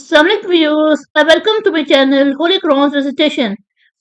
Assalamualaikum viewers, welcome to my channel Holy Crowns Recitation.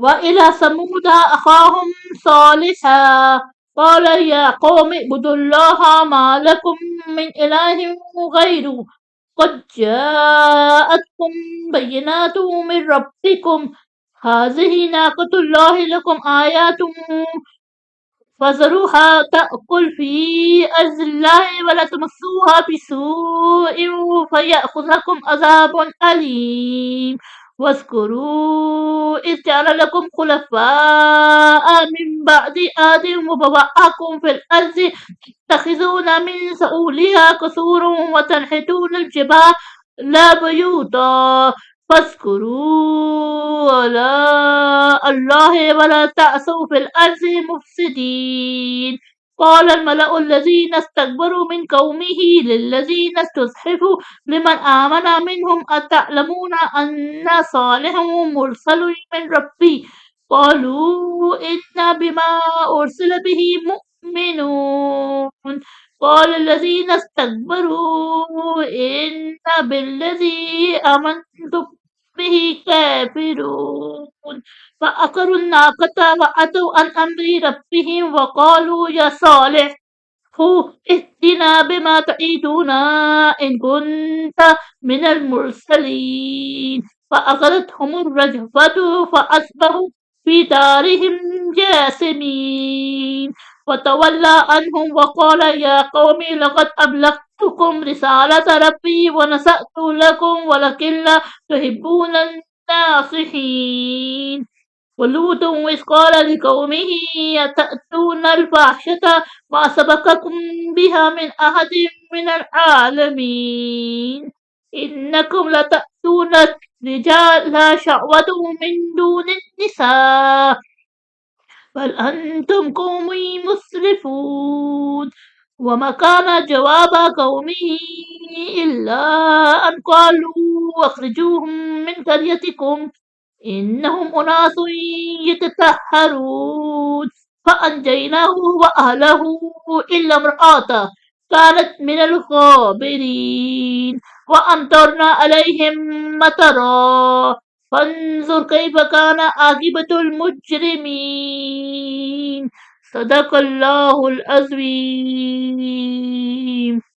وإلى ثمود أخاهم صالحا قال يا قوم اعبدوا الله ما لكم من إله غيره قد جاءتكم بينات من ربكم هذه ناقة الله لكم آيات فذروها تأكل في أرض الله ولا تمسوها بسوء فيأخذكم عذاب أليم واذكروا إذ جعل لكم خلفاء من بعد عاد وبوأكم في الأرض تتخذون من سؤولها قصورا وتنحتون الجبال لا بيوتا فاذكروا آلاء الله ولا تعثوا في الأرض مفسدين. قال الملأ الذين استكبروا من قومه للذين استضعفوا لمن آمن منهم أتعلمون أن صالحا مرسل من ربي قالوا إنا بما أرسل به مؤمنون. قال الذين استكبروا إنا بالذي آمنتم به كافرون. فعقروا الناقة وعتوا عن أمر ربهم وقالوا يا صالح اهدنا بما تعيدنا إن كنت من المرسلين. فأخذتهم الرجفة فأصبحوا في دارهم جاثمين. وتولى عنهم وقال يا قوم لقد أبلغتكم رسالة ربي ونصحت لكم ولكن لا تحبون الناصحين. ولوط إذ قال لقومه أتأتون الفاحشة ما سبقكم بها من أحد من العالمين إنكم لتأتون الرجال شهوة من دون النساء بل أنتم قوم مسرفون. وما كان جواب قومه إلا أن قالوا أخرجوهم من قريتكم إنهم أناس يتطهرون. فأنجيناه وأهله إلا امرأته كانت من الغابرين وأمطرنا عليهم مطرا فانظر كيف كان عاقبة المجرمين. صدق الله العظيم.